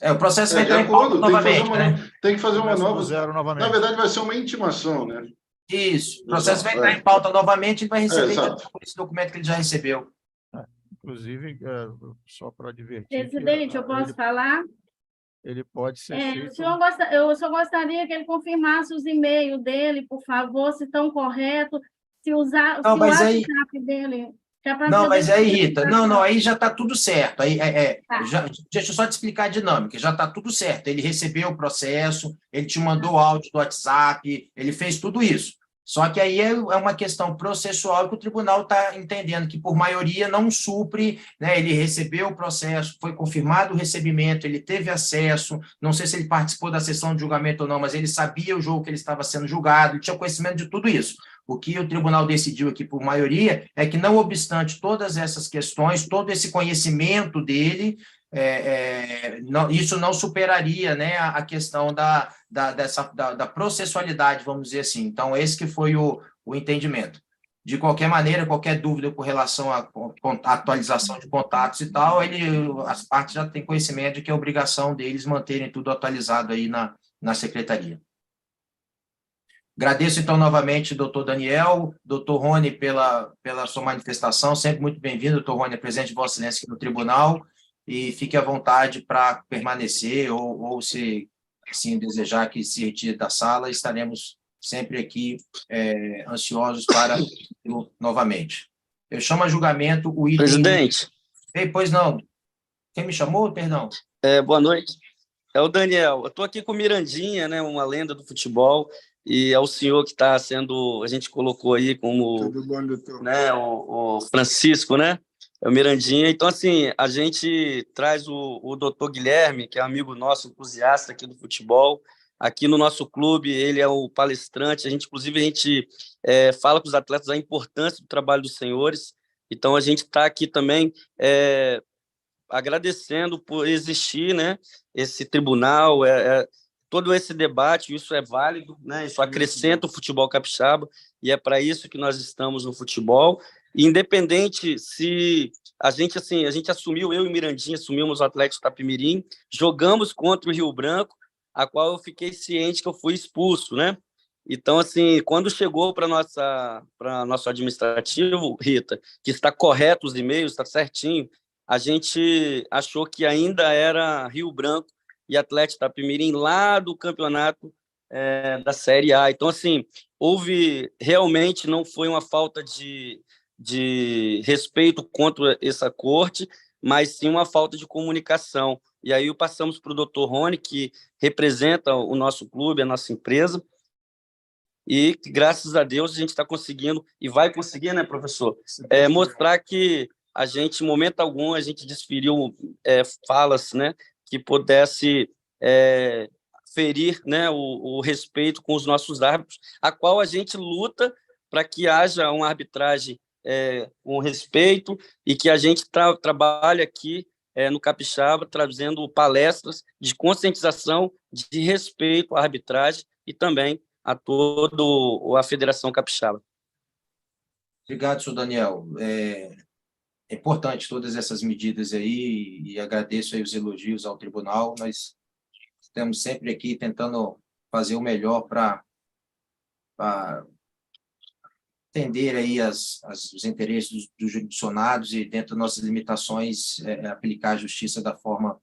Speaker 2: O processo vai entrar em pauta novamente, né?
Speaker 5: Tem que fazer uma
Speaker 1: Começa do
Speaker 5: nova.
Speaker 1: zero novamente.
Speaker 5: Na verdade, vai ser uma intimação, né?
Speaker 2: Isso. O processo vai entrar em pauta novamente e vai receber esse documento que ele já recebeu.
Speaker 1: Inclusive, só para divertir.
Speaker 6: Presidente, eu posso falar?
Speaker 1: Ele pode ser feito.
Speaker 6: Eu só gostaria que ele confirmasse os e-mails dele, por favor, se estão corretos, se o WhatsApp dele...
Speaker 2: Não, mas aí, Rita, aí já está tudo certo. Deixa eu só te explicar a dinâmica, já está tudo certo. Ele recebeu o processo, ele te mandou o áudio do WhatsApp, ele fez tudo isso. Só que aí é uma questão processual que o tribunal está entendendo que, por maioria, não supre, né? Ele recebeu o processo, foi confirmado o recebimento, ele teve acesso, não sei se ele participou da sessão de julgamento ou não, mas ele sabia o jogo que ele estava sendo julgado, ele tinha conhecimento de tudo isso. O que o tribunal decidiu aqui, por maioria, é que, não obstante todas essas questões, todo esse conhecimento dele, isso não superaria, né, a questão da processualidade, vamos dizer assim. Então, esse que foi o entendimento. De qualquer maneira, qualquer dúvida com relação à atualização de contatos e tal, as partes já têm conhecimento de que é obrigação deles manterem tudo atualizado aí na secretaria. Agradeço, então, novamente, doutor Daniel, doutor Rony, pela sua manifestação, sempre muito bem-vindo, doutor Rony, presente de Vossa Excelência aqui no tribunal, e fique à vontade para permanecer, ou se assim desejar que se retire da sala, estaremos sempre aqui ansiosos para novamente. Eu chamo a julgamento o item...
Speaker 9: Presidente.
Speaker 2: Pois não. Quem me chamou? Perdão.
Speaker 9: Boa noite. É o Daniel. Eu estou aqui com o Mirandinha, né, uma lenda do futebol, e é o senhor que está sendo, a gente colocou aí como, né, o Francisco, né? É o Mirandinha. Então, assim, a gente traz o doutor Guilherme, que é amigo nosso, entusiasta aqui do futebol, aqui no nosso clube, ele é o palestrante, inclusive, a gente fala com os atletas a importância do trabalho dos senhores, então a gente está aqui também agradecendo por existir, né, esse tribunal, todo esse debate, isso é válido, né, isso acrescenta o futebol capixaba, e é para isso que nós estamos no futebol, independente se a gente assumiu, eu e Mirandinha assumimos o Atlético Itapemirim, jogamos contra o Rio Branco, a qual eu fiquei ciente que eu fui expulso, né? Então, assim, quando chegou para nosso administrativo, Rita, que está correto os e-mails, está certinho, a gente achou que ainda era Rio Branco e Atlético Itapemirim lá do campeonato da Série A. Então, assim, realmente não foi uma falta de respeito contra essa corte, mas sim uma falta de comunicação. E aí passamos para o doutor Rony, que representa o nosso clube, a nossa empresa, e graças a Deus a gente está conseguindo, e vai conseguir, né, professor, mostrar que a gente, em momento algum, a gente desferiu falas, né, que pudesse ferir, né, o respeito com os nossos árbitros, a qual a gente luta para que haja uma arbitragem com respeito e que a gente trabalhe aqui no Capixaba, trazendo palestras de conscientização, de respeito à arbitragem e também a toda a Federação Capixaba.
Speaker 2: Obrigado, senhor Daniel. É importante todas essas medidas aí e agradeço aí os elogios ao tribunal. Nós estamos sempre aqui tentando fazer o melhor para entender aí os interesses dos jurisdicionados e, dentro das nossas limitações, aplicar a justiça da forma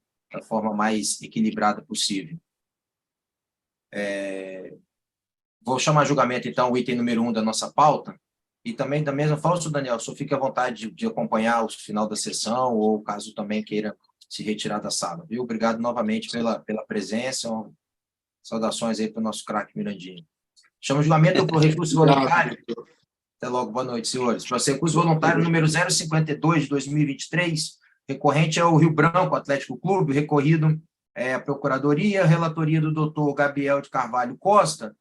Speaker 2: mais equilibrada possível. Vou chamar a julgamento, então, o item número 1 da nossa pauta, e também, da mesma forma, senhor Daniel, o senhor fique à vontade de acompanhar o final da sessão, ou caso também queira se retirar da sala, viu? Obrigado novamente pela presença, saudações aí para o nosso craque Mirandinho. Chamo o julgamento por recurso voluntário. Até logo, boa noite, senhores. Para recurso voluntário número 052 de 2023, recorrente é o Rio Branco Atlético Clube, recorrido a Procuradoria, relatoria do doutor Gabriel de Carvalho Costa.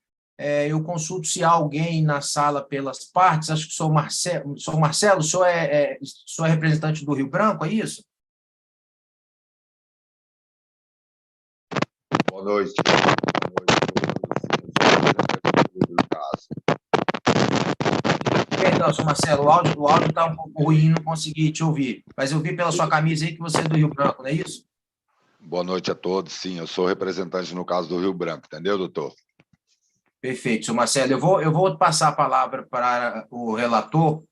Speaker 2: Eu consulto se há alguém na sala pelas partes, acho que sou o Marcelo. O senhor é representante do Rio Branco, é isso?
Speaker 10: Boa noite.
Speaker 2: Perdão, senhor Marcelo, o áudio está um pouco ruim, não consegui te ouvir. Mas eu vi pela sua camisa aí que você é do Rio Branco, não é isso?
Speaker 10: Boa noite a todos. Sim, eu sou representante no caso do Rio Branco, entendeu, doutor?
Speaker 2: Perfeito, senhor Marcelo. Eu vou passar a palavra para o relator,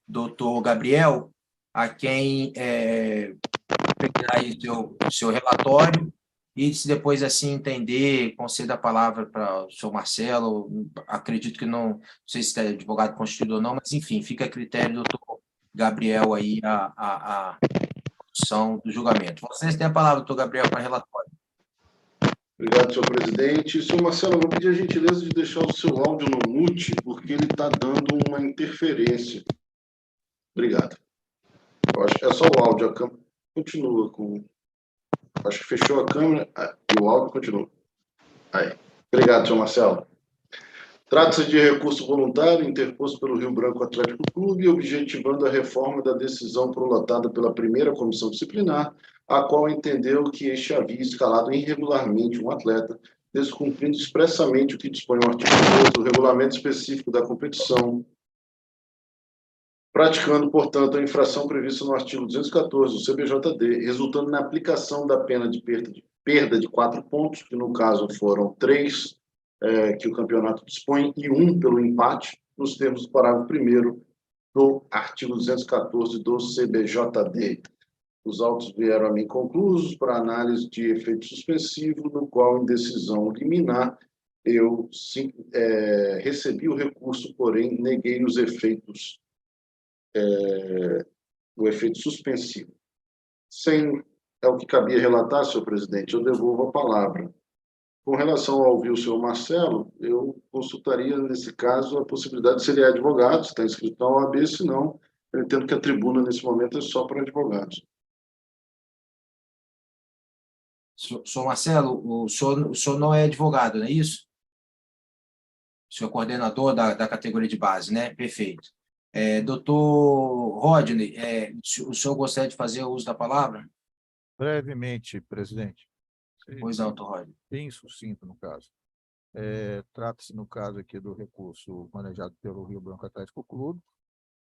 Speaker 2: doutor Gabriel, a quem pegar aí o seu relatório, e se depois assim entender, conceda a palavra para o senhor Marcelo. Acredito que não sei se é advogado constituído ou não, mas enfim, fica a critério do doutor Gabriel aí a condução do julgamento. Vocês têm a palavra, doutor Gabriel, para relatório.
Speaker 5: Obrigado, senhor presidente. Senhor Marcelo, eu vou pedir a gentileza de deixar o seu áudio no mute, porque ele está dando uma interferência. Obrigado. Eu acho que é só o áudio, a câmera continua com... Acho que fechou a câmera e o áudio continua. Aí. Obrigado, senhor Marcelo. Trata-se de recurso voluntário interposto pelo Rio Branco Atlético Clube, objetivando a reforma da decisão prolatada pela primeira comissão disciplinar, a qual entendeu que este havia escalado irregularmente um atleta, descumprindo expressamente o que dispõe o artigo 2 do regulamento específico da competição, praticando, portanto, a infração prevista no artigo 214 do CBJD, resultando na aplicação da pena de perda de 4 pontos, que no caso foram 3 que o campeonato dispõe, e 1 pelo empate, nos termos do parágrafo 1º do artigo 214 do CBJD. Os autos vieram a mim conclusos para análise de efeito suspensivo, no qual, em decisão liminar, eu recebi o recurso, porém neguei os efeitos, o efeito suspensivo. É o que cabia relatar, senhor presidente, eu devolvo a palavra. Com relação ao ouvir o senhor Marcelo, eu consultaria, nesse caso, a possibilidade de ser ele advogado, se está inscrito na OAB, senão, eu entendo que a tribuna, nesse momento, é só para advogados.
Speaker 2: Senhor Marcelo, o senhor não é advogado, não é isso? O senhor é coordenador da categoria de base, né? Perfeito. Doutor Rodney, o senhor gostaria de fazer o uso da palavra?
Speaker 1: Brevemente, presidente.
Speaker 2: Pois não, doutor Rodney.
Speaker 1: Bem sucinto, no caso. Trata-se, no caso aqui, do recurso manejado pelo Rio Branco Atlético Clube,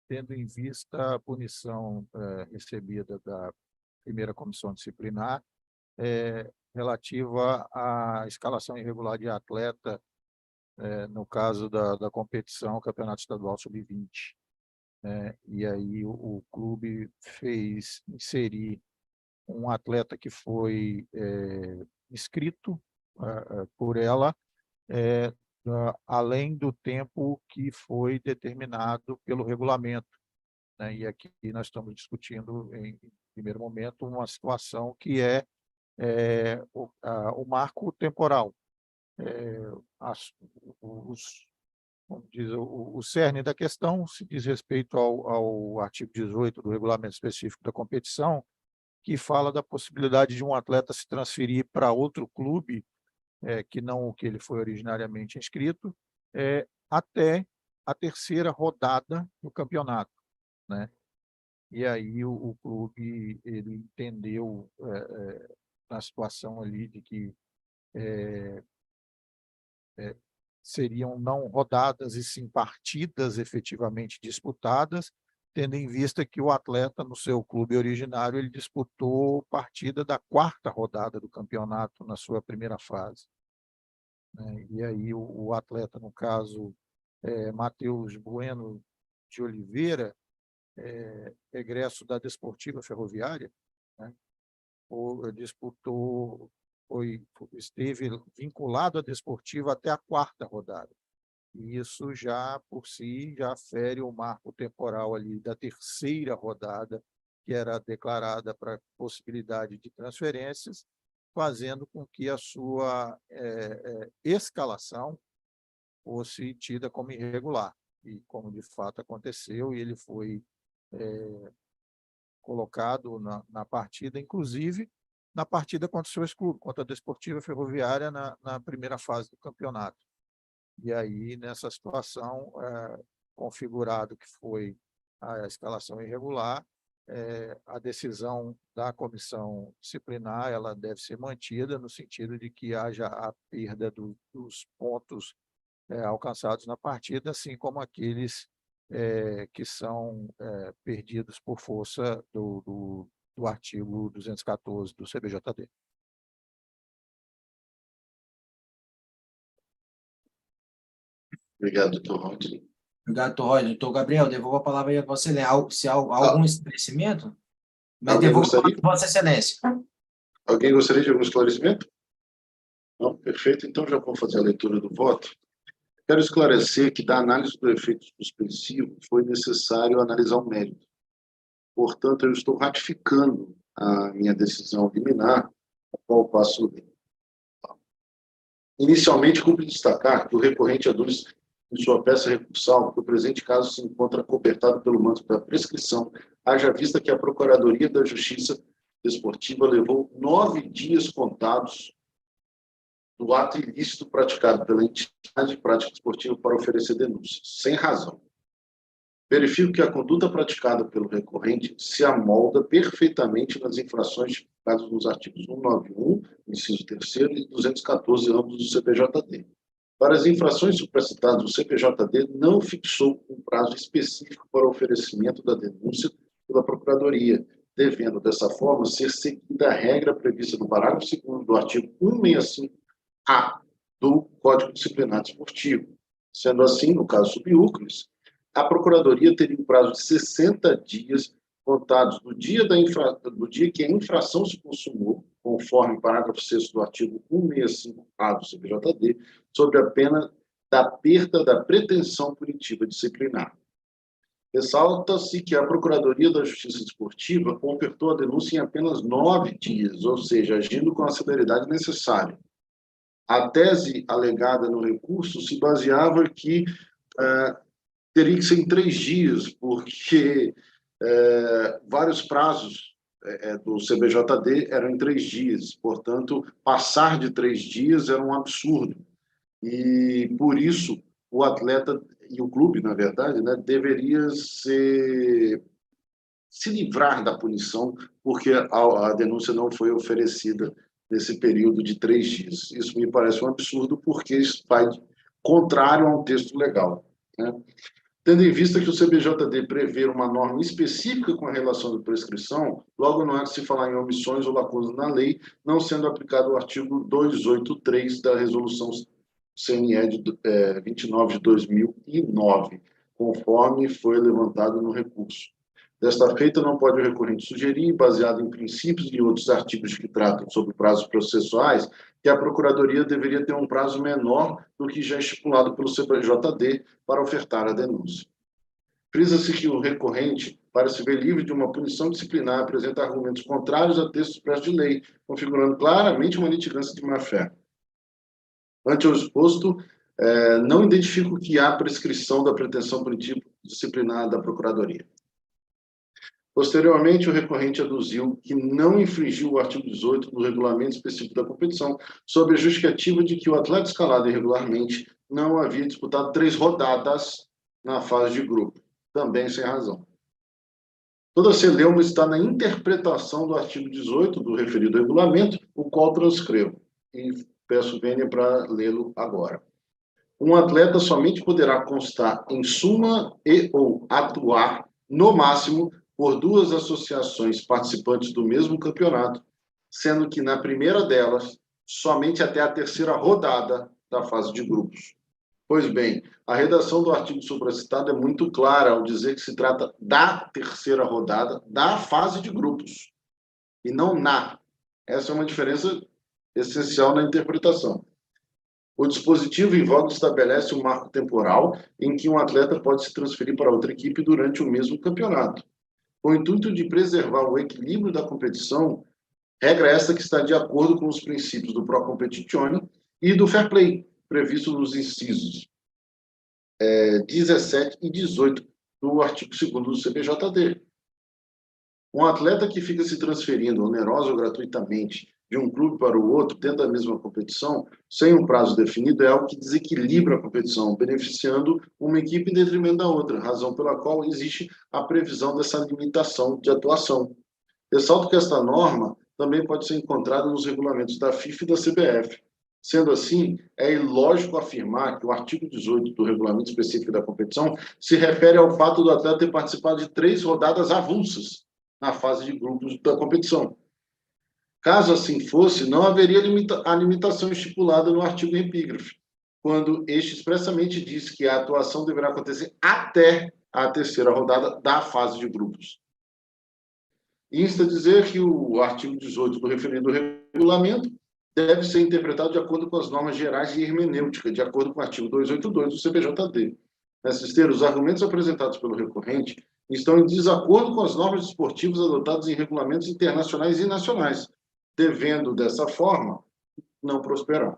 Speaker 1: tendo em vista a punição recebida da primeira comissão disciplinar, relativa à escalação irregular de atleta, no caso da competição Campeonato Estadual Sub-20. E aí o clube fez inserir um atleta que foi inscrito por ela, além do tempo que foi determinado pelo regulamento, né? E aqui nós estamos discutindo, em primeiro momento, uma situação que o marco temporal. O cerne da questão se diz respeito ao artigo 18 do regulamento específico da competição, que fala da possibilidade de um atleta se transferir para outro clube que não o que ele foi originariamente inscrito, até a terceira rodada do campeonato, né? E aí o clube ele entendeu na situação ali de que seriam não rodadas e sim partidas efetivamente disputadas, tendo em vista que o atleta, no seu clube originário, ele disputou partida da quarta rodada do campeonato na sua primeira fase, né? E aí o atleta, no caso, Matheus Bueno de Oliveira, egresso da Desportiva Ferroviária, né? Esteve vinculado à Desportiva até a quarta rodada. E isso já, por si, já fere o marco temporal ali da terceira rodada, que era declarada para possibilidade de transferências, fazendo com que a sua escalação fosse tida como irregular. E como de fato aconteceu, e ele foi colocado na partida, inclusive na partida contra o seu ex-clube, contra a Desportiva Ferroviária, na primeira fase do campeonato. E aí, nessa situação, configurado que foi a escalação irregular, a decisão da comissão disciplinar ela deve ser mantida no sentido de que haja a perda dos pontos alcançados na partida, assim como aqueles que são perdidos por força do artigo 214 do CBJD.
Speaker 5: Obrigado, doutor Rodney.
Speaker 2: Obrigado, doutor Rodney. Doutor Gabriel, devolvo a palavra aí a Vossa Excelência. Se há algum esclarecimento, mas devolvo a palavra a Vossa Excelência.
Speaker 5: Alguém gostaria de algum esclarecimento? Não? Perfeito. Então, já vou fazer a leitura do voto. Quero esclarecer que, da análise do efeito suspensivo, foi necessário analisar o mérito. Portanto, eu estou ratificando a minha decisão liminar, a qual passo o lei. Inicialmente, cumpre destacar que o recorrente aduz em sua peça recursal que o presente caso se encontra cobertado pelo manto da prescrição, haja vista que a Procuradoria da Justiça Desportiva levou 9 dias contados do ato ilícito praticado pela entidade de prática esportiva para oferecer denúncia, sem razão. Verifico que a conduta praticada pelo recorrente se amolda perfeitamente nas infrações tipificadas nos artigos 191, inciso 3º, e 214, ambos do CPJD. Para as infrações supracitadas, o CPJD não fixou um prazo específico para o oferecimento da denúncia pela Procuradoria, devendo, dessa forma, ser seguida a regra prevista no parágrafo 2º do artigo 165-A do Código Disciplinar Desportivo. Sendo assim, no caso subúrculis, a Procuradoria teria um prazo de 60 dias contados do dia que a infração se consumou, conforme o parágrafo 6º do artigo 165-A do CPJD, sobre a pena da perda da pretensão punitiva disciplinar. Ressalta-se que a Procuradoria da Justiça Desportiva convertou a denúncia em apenas 9 dias, ou seja, agindo com a celeridade necessária. A tese alegada no recurso se baseava que teria que ser em 3 dias, porque vários prazos do CBJD eram em 3 dias. Portanto, passar de 3 dias era um absurdo. E, por isso, o atleta e o clube, na verdade, né, deveria se livrar da punição, porque a denúncia não foi oferecida nesse período de 3 dias. Isso me parece um absurdo, porque isso vai contrário a um texto legal, né? Tendo em vista que o CBJD prevê uma norma específica com a relação de prescrição, logo não há de se falar em omissões ou lacunas na lei, não sendo aplicado o artigo 283 da Resolução CNE de 29 de 2009, conforme foi levantado no recurso. Desta feita, não pode o recorrente sugerir, baseado em princípios e outros artigos que tratam sobre prazos processuais, que a Procuradoria deveria ter um prazo menor do que já estipulado pelo CPJD para ofertar a denúncia. Frisa-se que o recorrente, para se ver livre de uma punição disciplinar, apresenta argumentos contrários a texto expresso de lei, configurando claramente uma litigância de má-fé. Ante o exposto, não identifico que há prescrição da pretensão punitiva disciplinar da Procuradoria. Posteriormente, o recorrente aduziu que não infringiu o artigo 18 do regulamento específico da competição, sob a justificativa de que o atleta escalado irregularmente não havia disputado 3 rodadas na fase de grupo, também sem razão. Toda a celeuma está na interpretação do artigo 18 do referido regulamento, o qual transcrevo, e peço vênia para lê-lo agora. Um atleta somente poderá constar em súmula e ou atuar, no máximo, por 2 associações participantes do mesmo campeonato, sendo que na primeira delas, somente até a 3ª rodada da fase de grupos. Pois bem, a redação do artigo supracitado é muito clara ao dizer que se trata da 3ª rodada da fase de grupos, e não na. Essa é uma diferença essencial na interpretação. O dispositivo em voga estabelece um marco temporal em que um atleta pode se transferir para outra equipe durante o mesmo campeonato. Com o intuito de preservar o equilíbrio da competição, regra essa que está de acordo com os princípios do Pro Competizione e do Fair Play, previsto nos incisos 17 e 18 do artigo 2º do CBJD. Um atleta que fica se transferindo onerosa ou gratuitamente de um clube para o outro dentro da mesma competição, sem um prazo definido, é algo que desequilibra a competição, beneficiando uma equipe em detrimento da outra, razão pela qual existe a previsão dessa limitação de atuação. Ressalto que esta norma também pode ser encontrada nos regulamentos da FIFA e da CBF. Sendo assim, é ilógico afirmar que o artigo 18 do regulamento específico da competição se refere ao fato do atleta ter participado de 3 rodadas avulsas na fase de grupos da competição. Caso assim fosse, não haveria a limitação estipulada no artigo em epígrafe, quando este expressamente diz que a atuação deverá acontecer até a 3ª rodada da fase de grupos. Insta dizer que o artigo 18 do referido regulamento deve ser interpretado de acordo com as normas gerais de hermenêutica, de acordo com o artigo 282 do CBJD. Nesses termos, os argumentos apresentados pelo recorrente estão em desacordo com as normas esportivas adotadas em regulamentos internacionais e nacionais, devendo, dessa forma, não prosperar.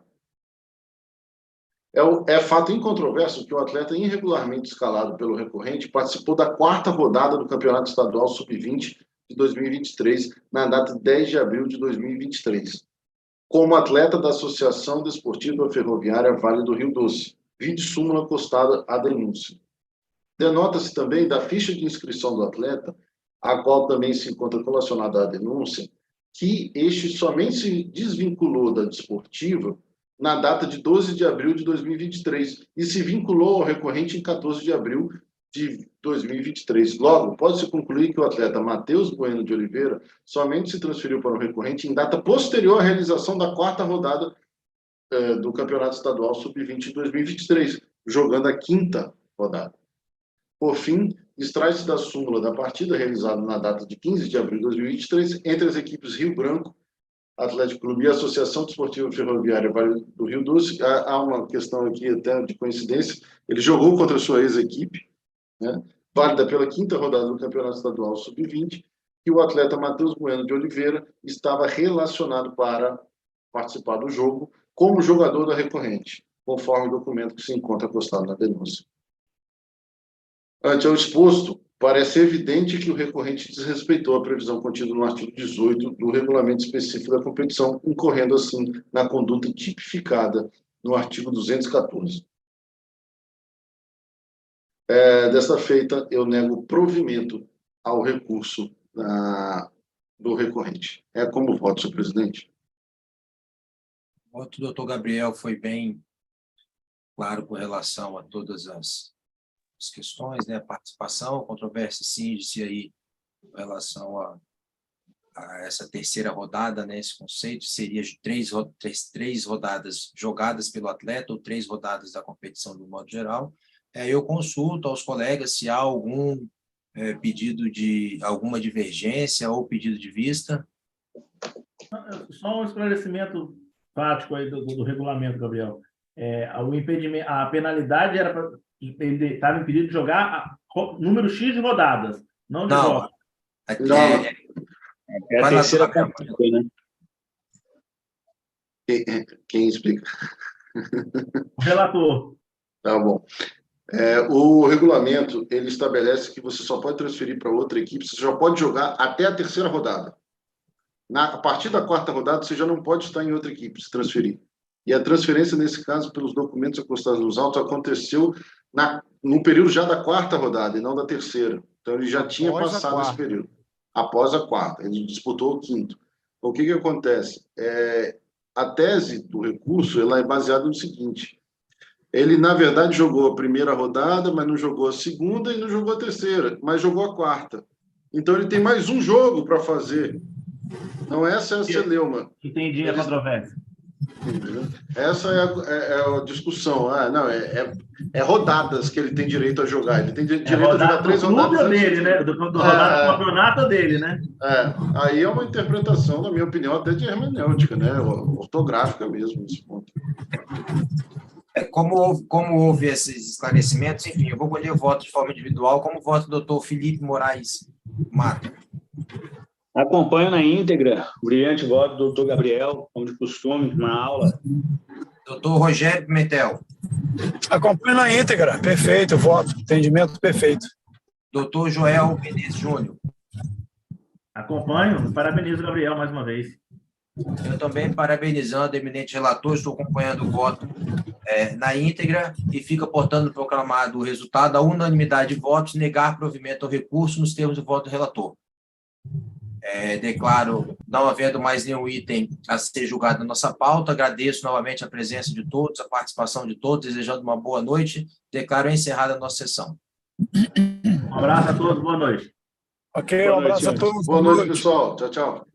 Speaker 5: É fato incontroverso que o atleta irregularmente escalado pelo recorrente participou da 4ª rodada do Campeonato Estadual Sub-20 de 2023, na data de 10 de abril de 2023, como atleta da Associação Desportiva Ferroviária Vale do Rio Doce, vide súmula acostada à denúncia. Denota-se também da ficha de inscrição do atleta, a qual também se encontra relacionada à denúncia, que este somente se desvinculou da desportiva na data de 12 de abril de 2023 e se vinculou ao recorrente em 14 de abril de 2023. Logo, pode-se concluir que o atleta Matheus Bueno de Oliveira somente se transferiu para o recorrente em data posterior à realização da 4ª rodada do Campeonato Estadual Sub-20 de 2023, jogando a 5ª rodada. Por fim, extrai-se da súmula da partida realizada na data de 15 de abril de 2023 entre as equipes Rio Branco, Atlético Clube e Associação Desportiva Ferroviária Vale do Rio Doce. Há uma questão aqui até de coincidência, ele jogou contra a sua ex-equipe, né, válida pela 5ª rodada do Campeonato Estadual Sub-20, e o atleta Matheus Bueno de Oliveira estava relacionado para participar do jogo como jogador da recorrente, conforme o documento que se encontra postado na denúncia. Ante ao exposto, parece evidente que o recorrente desrespeitou a previsão contida no artigo 18 do regulamento específico da competição, incorrendo assim na conduta tipificada no artigo 214. Desta feita, eu nego provimento ao recurso do recorrente. É como voto, senhor presidente.
Speaker 2: O voto do doutor Gabriel foi bem claro com relação a todas as questões, né? A participação, a controvérsia, sim, disse aí com relação a essa 3ª rodada, né? Esse conceito seria de três rodadas jogadas pelo atleta ou 3 rodadas da competição do modo geral. Eu consulto aos colegas se há algum pedido de alguma divergência ou pedido de vista.
Speaker 3: Só um esclarecimento prático aí do regulamento, Gabriel. O impedimento, a penalidade era para ele estava impedido de jogar número X de rodadas, não de jogos.
Speaker 7: É a 3ª partida, né?
Speaker 5: Quem explica?
Speaker 3: O relator.
Speaker 5: Tá bom. O regulamento, ele estabelece que você só pode transferir para outra equipe, você já pode jogar até a terceira rodada. A partir da quarta rodada, você já não pode estar em outra equipe, se transferir. E a transferência, nesse caso, pelos documentos encostados nos autos, aconteceu no período já da quarta rodada, e não da terceira. Então, ele já tinha passado esse período. Após a quarta. Ele disputou o quinto. O que acontece? A tese do recurso ela é baseada no seguinte: ele, na verdade, jogou a primeira rodada, mas não jogou a segunda e não jogou a terceira, mas jogou a quarta. Então, ele tem mais um jogo para fazer. Não, essa é a celeuma.
Speaker 3: Entendi a controvérsia.
Speaker 5: Essa é a discussão. É rodadas que ele tem direito a jogar. Ele tem direito a jogar 3 rodadas.
Speaker 3: Dele, né? Do campeonato dele, né?
Speaker 5: Aí é uma interpretação, na minha opinião, até de hermenêutica, né? Ortográfica mesmo, nesse ponto.
Speaker 2: Como houve esses esclarecimentos, enfim, eu vou colher o voto de forma individual, como voto do doutor Felipe Moraes Mato.
Speaker 7: Acompanho na íntegra o brilhante voto do doutor Gabriel, como de costume, na aula.
Speaker 2: Doutor Rogério Pimentel.
Speaker 8: Acompanho na íntegra, perfeito, voto, entendimento perfeito.
Speaker 2: Doutor Joel Menezes Júnior.
Speaker 3: Acompanho, parabenizo o Gabriel mais uma vez.
Speaker 2: Eu também, parabenizando o eminente relator, estou acompanhando o voto na íntegra e fica, portanto, proclamado o resultado, a unanimidade de votos, negar provimento ao recurso nos termos do voto do relator. Declaro, não havendo mais nenhum item a ser julgado na nossa pauta, agradeço novamente a presença de todos, a participação de todos, desejando uma boa noite, declaro encerrada a nossa sessão.
Speaker 3: Um abraço a todos, boa noite.
Speaker 8: Ok, um abraço a todos.
Speaker 5: Boa noite, pessoal. Tchau, tchau.